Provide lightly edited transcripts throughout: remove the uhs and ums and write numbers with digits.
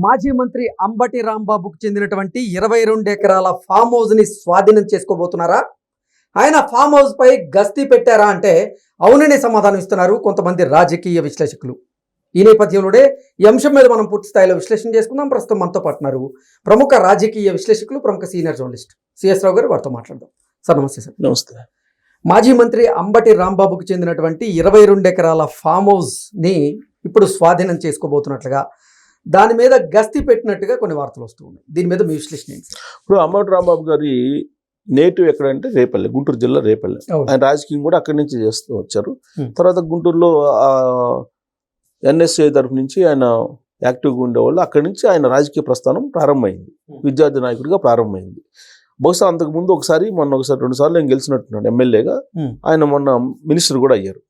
మాజీ మంత్రి అంబటి రాంబాబుకు చెందినటువంటి 22 ఎకరాల ఫామ్ హౌస్ ని స్వాధీనం చేసుకోబోతున్నారా? ఆయన ఫామ్ హౌస్ పై గస్తీ పెట్టారా అంటే అవుననే సమాధానం ఇస్తున్నారు కొంతమంది రాజకీయ విశ్లేషకులు. ఈ నేపథ్యంలోనే ఈ అంశం మీద మనం పూర్తి స్థాయిలో విశ్లేషణ చేసుకుందాం. ప్రస్తుతం మనతో పాటున్నారు ప్రముఖ రాజకీయ విశ్లేషకులు, ప్రముఖ సీనియర్ జర్నలిస్ట్ సిఎస్ రావు గారు. వారితో మాట్లాడదాం. సార్ నమస్తే. సార్ నమస్తే. మాజీ మంత్రి అంబటి రాంబాబుకు చెందినటువంటి 22 ఎకరాల ఫామ్ హౌస్ ని ఇప్పుడు స్వాధీనం చేసుకోబోతున్నట్లుగా, దాని మీద గస్తీ పెట్టినట్టుగా కొన్ని వార్తలు వస్తూ ఉన్నాయి. దీని మీద మీ విశ్లేషణ ఏంటి? ఇప్పుడు అంబటి రాంబాబు గారి నేటివ్ ఎక్కడంటే రేపల్లె, గుంటూరు జిల్లా రేపల్లె. ఆయన రాజకీయం కూడా అక్కడి నుంచి చేస్తూ వచ్చారు. తర్వాత గుంటూరులో ఎన్ఎస్ఏ తరఫు నుంచి ఆయన యాక్టివ్గా ఉండేవాళ్ళు. అక్కడి నుంచి ఆయన రాజకీయ ప్రస్థానం ప్రారంభమైంది, విద్యార్థి నాయకుడిగా ప్రారంభమైంది. బహుశా అంతకుముందు ఒకసారి 2 సార్లు ఆయన గెలిచినట్టున్నాడు ఎమ్మెల్యేగా. ఆయన మొన్న మినిస్టర్ కూడా అయ్యారు.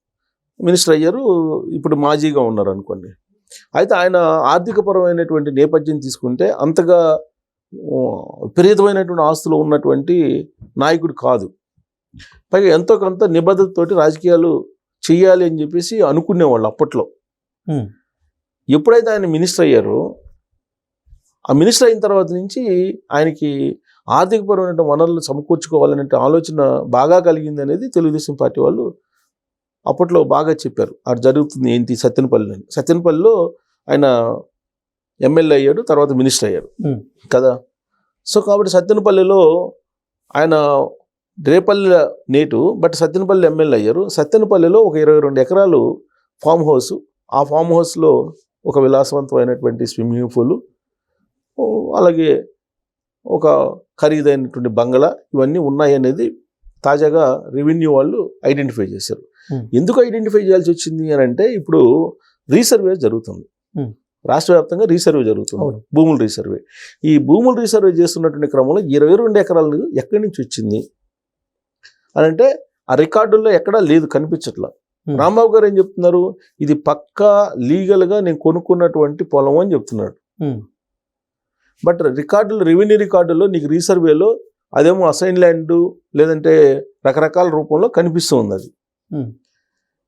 ఇప్పుడు మాజీగా ఉన్నారు అనుకోండి. అయితే ఆయన ఆర్థికపరమైనటువంటి నేపథ్యం తీసుకుంటే అంతగా విపరీతమైనటువంటి ఆస్తులు ఉన్నటువంటి నాయకుడు కాదు. పైగా ఎంతో కొంత నిబద్ధతతోటి రాజకీయాలు చెయ్యాలి అని చెప్పేసి అనుకునేవాళ్ళు అప్పట్లో. ఎప్పుడైతే ఆయన మినిస్టర్ అయ్యారో, ఆ మినిస్టర్ అయిన తర్వాత నుంచి ఆయనకి ఆర్థికపరమైన వనరులు సమకూర్చుకోవాలనే ఆలోచన బాగా కలిగింది అనేది తెలుగుదేశం పార్టీ వాళ్ళు అప్పట్లో బాగా చెప్పారు. అది జరుగుతుంది ఏంటి సత్తెనపల్లిలో ఆయన ఎమ్మెల్యే అయ్యాడు, తర్వాత మినిస్టర్ అయ్యారు కదా. సో కాబట్టి సత్తెనపల్లిలో ఆయన రేపల్లి నేటు, బట్ సత్తెనపల్లి ఎమ్మెల్యే అయ్యారు. సత్తెనపల్లిలో ఒక 22 ఎకరాలు ఫామ్ హౌస్, ఆ ఫామ్ హౌస్లో ఒక విలాసవంతమైనటువంటి స్విమ్మింగ్ పూలు, అలాగే ఒక ఖరీదైనటువంటి బంగళా, ఇవన్నీ ఉన్నాయి అనేది తాజాగా రెవెన్యూ వాళ్ళు ఐడెంటిఫై చేశారు. ఎందుకు ఐడెంటిఫై చేయాల్సి వచ్చింది అని అంటే, ఇప్పుడు రీసర్వే జరుగుతుంది, రాష్ట్ర వ్యాప్తంగా రీసర్వే జరుగుతుంది, భూముల రీసర్వే. ఈ భూముల రీసర్వే చేస్తున్నటువంటి క్రమంలో 22 ఎకరాలు ఎక్కడి నుంచి వచ్చింది అని అంటే ఆ రికార్డుల్లో ఎక్కడా లేదు, కనిపించట్లా. రాంబాబు గారు ఏం చెప్తున్నారు, ఇది పక్కా లీగల్గా నేను కొనుక్కున్నటువంటి పొలం అని చెప్తున్నాడు. బట్ రెవెన్యూ రికార్డుల్లో నీకు రీసర్వేలో అదేమో అసైన్ ల్యాండ్ లేదంటే రకరకాల రూపంలో కనిపిస్తూ ఉంది అది.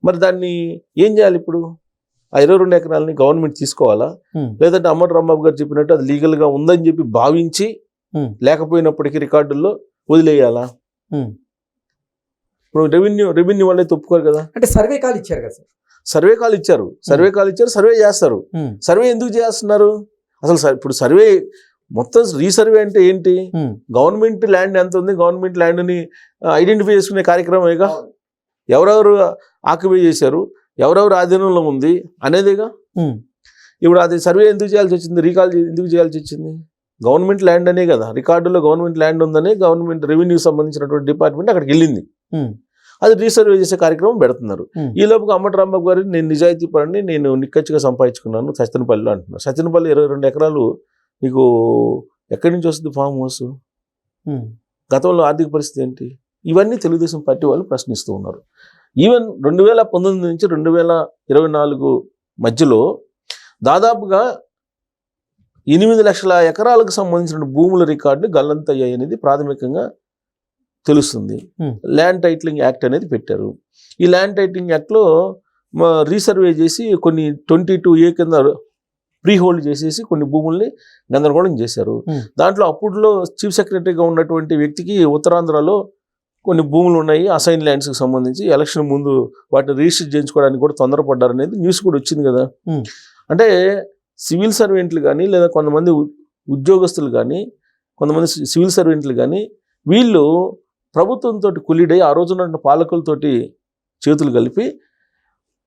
మరి దాన్ని ఏం చేయాలి ఇప్పుడు? ఆ 22 ఎకరాలని గవర్నమెంట్ తీసుకోవాలా, లేదంటే అంబటి రాంబాబు గారు చెప్పినట్టు అది లీగల్గా ఉందని చెప్పి భావించి లేకపోయినప్పటికీ రికార్డుల్లో వదిలేయాలా? ఇప్పుడు రెవెన్యూ వాళ్ళే ఒప్పుకోరు కదా. అంటే సర్వే కాల్ ఇచ్చారు కదా సార్. సర్వే కాల్ ఇచ్చారు, సర్వే చేస్తారు. సర్వే ఎందుకు చేస్తున్నారు అసలు? ఇప్పుడు సర్వే మొత్తం రీసర్వే అంటే ఏంటి? గవర్నమెంట్ ల్యాండ్ ఎంత ఉంది, గవర్నమెంట్ ల్యాండ్ని ఐడెంటిఫై చేసుకునే కార్యక్రమేగా. ఎవరెవరు ఆక్యుపై చేశారు, ఎవరెవరు ఆధీనంలో ఉంది అనేదేగా. ఇప్పుడు అది సర్వే ఎందుకు చేయాల్సి వచ్చింది, రీకాల్ ఎందుకు చేయాల్సి వచ్చింది? గవర్నమెంట్ ల్యాండ్ అనే కదా, రికార్డులో గవర్నమెంట్ ల్యాండ్ ఉందని గవర్నమెంట్ రెవెన్యూ సంబంధించినటువంటి డిపార్ట్మెంట్ అక్కడికి వెళ్ళింది. అది రీసర్వే చేసే కార్యక్రమం పెడుతున్నారు. ఈ లోపుగా అంబటి రాంబాబు గారు నేను నిజాయితీ పడిని, నేను నిక్కచ్చిగా సంపాదించుకున్నాను సత్తెనపల్లిలో అంటున్నారు. సత్తెనపల్లి 22 ఎకరాలు నీకు ఎక్కడి నుంచి వస్తుంది ఫామ్ హౌస్? గతంలో ఆర్థిక పరిస్థితి ఏంటి? ఇవన్నీ తెలుగుదేశం పార్టీ వాళ్ళు ప్రశ్నిస్తూ ఉన్నారు. ఈవెన్ 2019 నుంచి 2024 మధ్యలో దాదాపుగా 8 లక్షల ఎకరాలకు సంబంధించిన భూముల రికార్డు గల్లంతయ్యాయి అనేది ప్రాథమికంగా తెలుస్తుంది. ల్యాండ్ టైటిలింగ్ యాక్ట్ అనేది పెట్టారు. ఈ ల్యాండ్ టైటిలింగ్ యాక్ట్లో రీసర్వే చేసి కొన్ని 22A కింద ప్రీ హోల్డ్ చేసేసి కొన్ని భూముల్ని గందరగోళం చేశారు. దాంట్లో అప్పుడులో చీఫ్ సెక్రటరీగా ఉన్నటువంటి వ్యక్తికి ఉత్తరాంధ్రలో కొన్ని భూములు ఉన్నాయి అసైన్ ల్యాండ్స్కి సంబంధించి. ఎలక్షన్ ముందు వాటిని రిజిస్టర్ చేయించుకోవడానికి కూడా తొందరపడ్డారు అనేది న్యూస్ కూడా వచ్చింది కదా. అంటే సివిల్ సర్వెంట్లు కానీ, లేదా కొంతమంది ఉద్యోగస్తులు కానీ, కొంతమంది సివిల్ సర్వెంట్లు కానీ, వీళ్ళు ప్రభుత్వంతో కులిడై ఆ రోజున పాలకులతోటి చేతులు కలిపి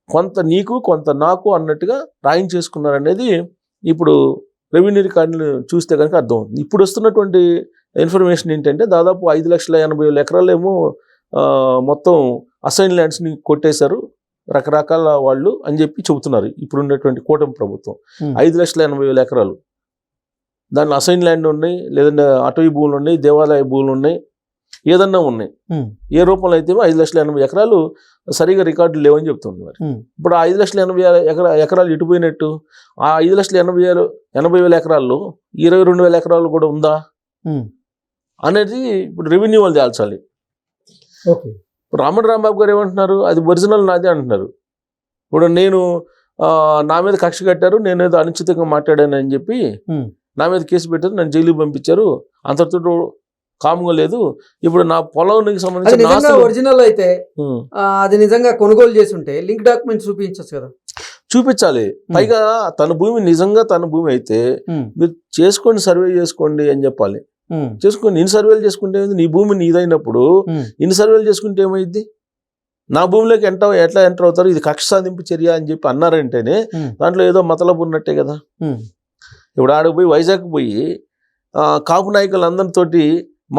కొంత నీకు కొంత నాకు అన్నట్టుగా రాయించేసుకున్నారనేది ఇప్పుడు రెవెన్యూ రికార్డులు చూస్తే కనుక అర్థం అవుతుంది. ఇప్పుడు వస్తున్నటువంటి ఇన్ఫర్మేషన్ ఏంటంటే దాదాపు 5,80,000 ఎకరాలేమో మొత్తం అసైన్ ల్యాండ్స్ని కొట్టేశారు రకరకాల వాళ్ళు అని చెప్పి చెబుతున్నారు ఇప్పుడు ఉన్నటువంటి కూటమి ప్రభుత్వం. 5,80,000 ఎకరాలు దాంట్లో అసైన్ ల్యాండ్ ఉన్నాయి, లేదంటే అటవీ భూములు ఉన్నాయి, దేవాలయ భూములు ఉన్నాయి, ఏదన్నా ఉన్నాయి. ఏ రూపంలో అయితే 5,80,000 ఎకరాలు సరిగా రికార్డులు లేవని చెప్తుంది. మరి ఇప్పుడు ఆ 5,80,000 ఎకరాలు ఇటుపోయినట్టు, ఆ 5,80,000 ఎకరాల్లో 22,000 ఎకరాలు కూడా ఉందా అనేది ఇప్పుడు రెవెన్యూ వాళ్ళు తేల్చాలి. ఇప్పుడు అంబటి రాంబాబు గారు ఏమంటున్నారు, అది ఒరిజినల్ నాదే అంటున్నారు. ఇప్పుడు నేను నా మీద కక్ష కట్టారు, నేనేదో అనుచితంగా మాట్లాడాను అని చెప్పి నా మీద కేసు పెట్టారు, నన్ను జైలుకి పంపించారు, అంతటితో కాముగా లేదు. ఇప్పుడు నా పొలానికి సంబంధించిన ఒరిజినల్ అయితే అది నిజంగా కొనుగోలు చేసి ఉంటే లింక్ డాక్యుమెంట్ చూపించచ్చు కదా. చూపించాలి. పైగా తన భూమి నిజంగా తన భూమి అయితే మీరు చేసుకోండి, సర్వే చేసుకోండి అని చెప్పాలి. చేసుకోండి, ఇన్ని సర్వేలు చేసుకుంటే నీ భూమి నీదైనప్పుడు ఇన్ని సర్వేలు చేసుకుంటే ఏమైంది? నా భూమిలోకి ఎట్లా ఎంటర్ అవుతారు? ఇది కక్ష సాధింపు చర్య అని చెప్పి అన్నారంటేనే దాంట్లో ఏదో మతలబు ఉన్నట్టే కదా. ఇప్పుడు ఆడకు పోయి వైజాగ్ పోయి కాపు నాయకులందరితోటి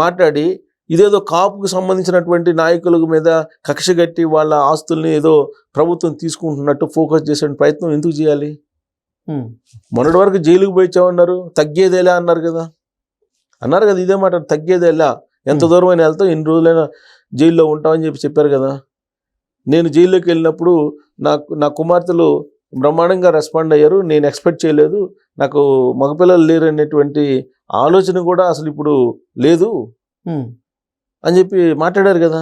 మాట్లాడి ఇదేదో కాపుకు సంబంధించినటువంటి నాయకుల మీద కక్ష కట్టి వాళ్ళ ఆస్తుల్ని ఏదో ప్రభుత్వం తీసుకుంటున్నట్టు ఫోకస్ చేసే ప్రయత్నం ఎందుకు చేయాలి? మొన్నటి వరకు జైలుకు పోయిచ్చామన్నారు, తగ్గేదేలా అన్నారు కదా. ఇదే మాట, తగ్గేదేలా, ఎంత దూరం అయినా వెళ్తాం, ఎన్ని రోజులైనా జైల్లో ఉంటామని చెప్పారు కదా. నేను జైల్లోకి వెళ్ళినప్పుడు నా కుమార్తెలు బ్రహ్మాండంగా రెస్పాండ్ అయ్యారు, నేను ఎక్స్పెక్ట్ చేయలేదు, నాకు మగపిల్లలు లేరు అనేటువంటి ఆలోచన కూడా అసలు ఇప్పుడు లేదు అని చెప్పి మాట్లాడారు కదా.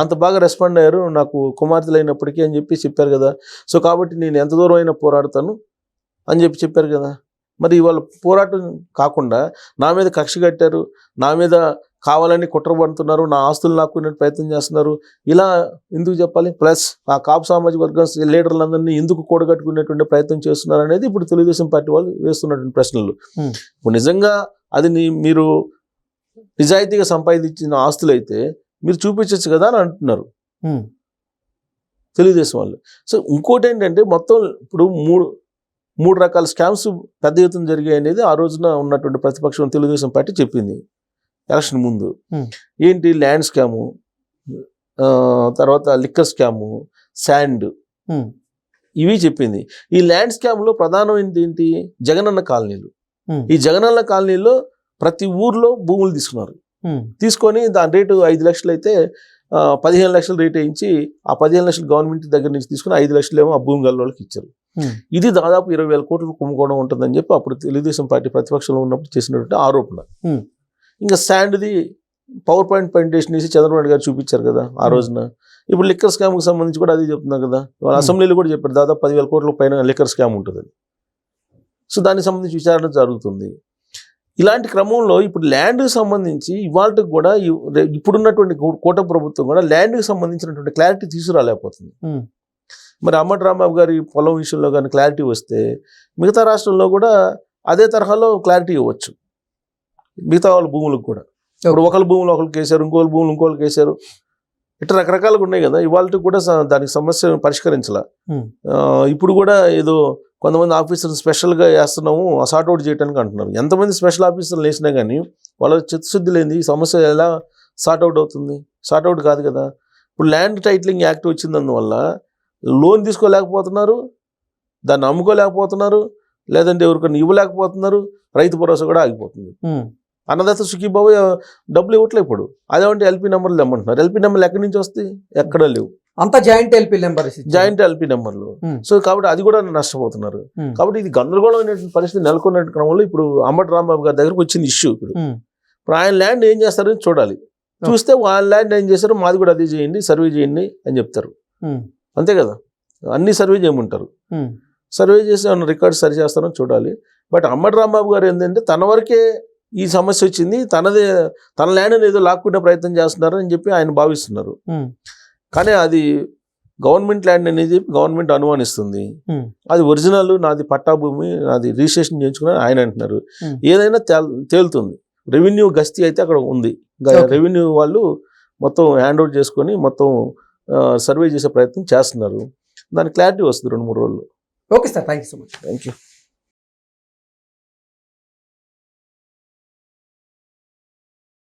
అంత బాగా రెస్పాండ్ అయ్యారు నాకు కుమార్తెలు అయినప్పటికీ అని చెప్పి చెప్పారు కదా. సో కాబట్టి నేను ఎంత దూరం అయినా పోరాడతాను అని చెప్పారు కదా. మరి ఇవాళ పోరాటం కాకుండా నా మీద కక్ష కట్టారు, నా మీద కావాలని కుట్రపడుతున్నారు, నా ఆస్తులు లాక్కునే ప్రయత్నం చేస్తున్నారు, ఇలా ఎందుకు చెప్పాలి? ప్లస్ ఆ కాపు సామాజిక వర్గం లీడర్లందరినీ ఎందుకు కూడగట్టుకునేటువంటి ప్రయత్నం చేస్తున్నారు అనేది ఇప్పుడు తెలుగుదేశం పార్టీ వాళ్ళు వేస్తున్నటువంటి ప్రశ్నలు. ఇప్పుడు నిజంగా అది మీరు నిజాయితీగా సంపాదించిన ఆస్తులు అయితే మీరు చూపించచ్చు కదా అని అంటున్నారు తెలుగుదేశం వాళ్ళు. సో ఇంకోటి ఏంటంటే మొత్తం ఇప్పుడు మూడు రకాల స్కామ్స్ పెద్ద ఎత్తున జరిగాయి అనేది ఆ రోజున ఉన్నటువంటి ప్రతిపక్షం తెలుగుదేశం పార్టీ చెప్పింది ఎలక్షన్ ముందు. ఏంటి? ల్యాండ్ స్కాము, తర్వాత లిక్కర్ స్కాము, శాండ్, ఇవి చెప్పింది. ఈ ల్యాండ్ స్కామ్లో ప్రధానమైనది ఏంటి? జగనన్న కాలనీలు. ఈ జగనన్న కాలనీలో ప్రతి ఊర్లో భూములు తీసుకొని దాని రేటు 5 లక్షలు అయితే 15 లక్షలు రేట్ వేయించి ఆ 15 లక్షలు గవర్నమెంట్ దగ్గర నుంచి తీసుకుని 5 లక్షలు ఏమో ఆ భూమి గల వాళ్ళకి ఇచ్చారు. ఇది దాదాపు 20,000 కోట్లు కుంభకోణం ఉంటుందని చెప్పి అప్పుడు తెలుగుదేశం పార్టీ ప్రతిపక్షంలో ఉన్నప్పుడు చేసినటువంటి ఆరోపణ. ఇంకా శాండ్ది పవర్ పాయింట్ ప్రెజెంటేషన్ చేసి చంద్రబాబు గారు చూపించారు కదా ఆ రోజున. ఇప్పుడు లిక్కర్ స్కామ్కి సంబంధించి కూడా అది చెప్తున్నారు కదా, వాళ్ళ అసెంబ్లీలో కూడా చెప్పారు దాదాపు 10,000 కోట్ల పైన లిక్కర్ స్కామ్ ఉంటుంది. సో దానికి సంబంధించి విచారణ జరుగుతుంది. ఇలాంటి క్రమంలో ఇప్పుడు ల్యాండ్కి సంబంధించి ఇవాళకి కూడా ఇప్పుడున్నటువంటి కూటమి ప్రభుత్వం కూడా ల్యాండ్కి సంబంధించినటువంటి క్లారిటీ తీసుకురాలేకపోతుంది. మరి అంబటి రాంబాబు గారి పొలం విషయంలో కానీ క్లారిటీ వస్తే మిగతా రాష్ట్రంలో కూడా అదే తరహాలో క్లారిటీ ఇవ్వచ్చు మిగతా వాళ్ళ భూములకు కూడా. ఇప్పుడు ఒకళ్ళ భూములు ఒకరికి వేశారు, ఇంకోళ్ళ భూములు ఇంకోళ్ళకి వేశారు, ఇట్లా రకరకాలుగా ఉన్నాయి కదా. ఇవాళకి కూడా దానికి సమస్యను పరిష్కరించాల. ఇప్పుడు కూడా ఏదో కొంతమంది ఆఫీసర్లు స్పెషల్గా వేస్తున్నాము సార్ట్అవుట్ చేయడానికి అంటున్నారు. ఎంతమంది స్పెషల్ ఆఫీసర్లు వేసినా కానీ వాళ్ళ చిత్తశుద్ధి లేని ఈ సమస్య ఎలా సార్ట్అవుట్ అవుతుంది? సార్ట్అవుట్ కాదు కదా. ఇప్పుడు ల్యాండ్ టైటిలింగ్ యాక్ట్ వచ్చిందందువల్ల లోన్ తీసుకోలేకపోతున్నారు, దాన్ని అమ్ముకోలేకపోతున్నారు, లేదంటే ఎవరికైనా ఇవ్వలేకపోతున్నారు, రైతు భరోసా కూడా ఆగిపోతుంది. అన్నదాత సుఖీబాబు డబ్బులు ఇవ్వట్లే. ఇప్పుడు అదేమంటే ఎల్పీ నెంబర్లు తెమ్మంటున్నారు. ఎల్పీ నెంబర్లు ఎక్కడి నుంచి వస్తాయి? ఎక్కడా లేవు. అంతా జాయింట్ ఎల్పీ నెంబర్లు. సో కాబట్టి అది కూడా నష్టపోతున్నారు. కాబట్టి ఇది గందరగోళమైనటువంటి పరిస్థితి నెలకొన్న క్రమంలో ఇప్పుడు అంబటి రాంబాబు గారి దగ్గరకు వచ్చింది ఇష్యూ. ఇప్పుడు ఆయన ల్యాండ్ ఏం చేస్తారని చూడాలి. చూస్తే వాళ్ళ ల్యాండ్ ఏం చేస్తారో మాది కూడా అదే చేయండి, సర్వే చేయండి అని చెప్తారు. అంతే కదా, అన్ని సర్వే చేయమంటారు. సర్వే చేసి ఏమన్నా రికార్డ్స్ సరి చేస్తారని చూడాలి. బట్ అంబటి రాంబాబు గారు ఏంటంటే తన వరకే ఈ సమస్య వచ్చింది, తన ల్యాండ్ ఏదో లాక్కునే ప్రయత్నం చేస్తున్నారు అని చెప్పి ఆయన భావిస్తున్నారు. కానీ అది గవర్నమెంట్ ల్యాండ్ అనేది గవర్నమెంట్ అనుమానిస్తుంది. అది ఒరిజినల్, నాది పట్టా భూమి, నాది రిజిస్ట్రేషన్ చేయించుకుని ఆయన అంటున్నారు. ఏదైనా తేలుతుంది. రెవెన్యూ గస్తీ అయితే అక్కడ ఉంది. రెవెన్యూ వాళ్ళు మొత్తం హ్యాండ్ ఓవర్ చేసుకొని మొత్తం సర్వే చేసే ప్రయత్నం చేస్తున్నారు. దాని క్లారిటీ వస్తుంది 2-3 రోజుల్లో. Okay sir, thank you so much. Thank you.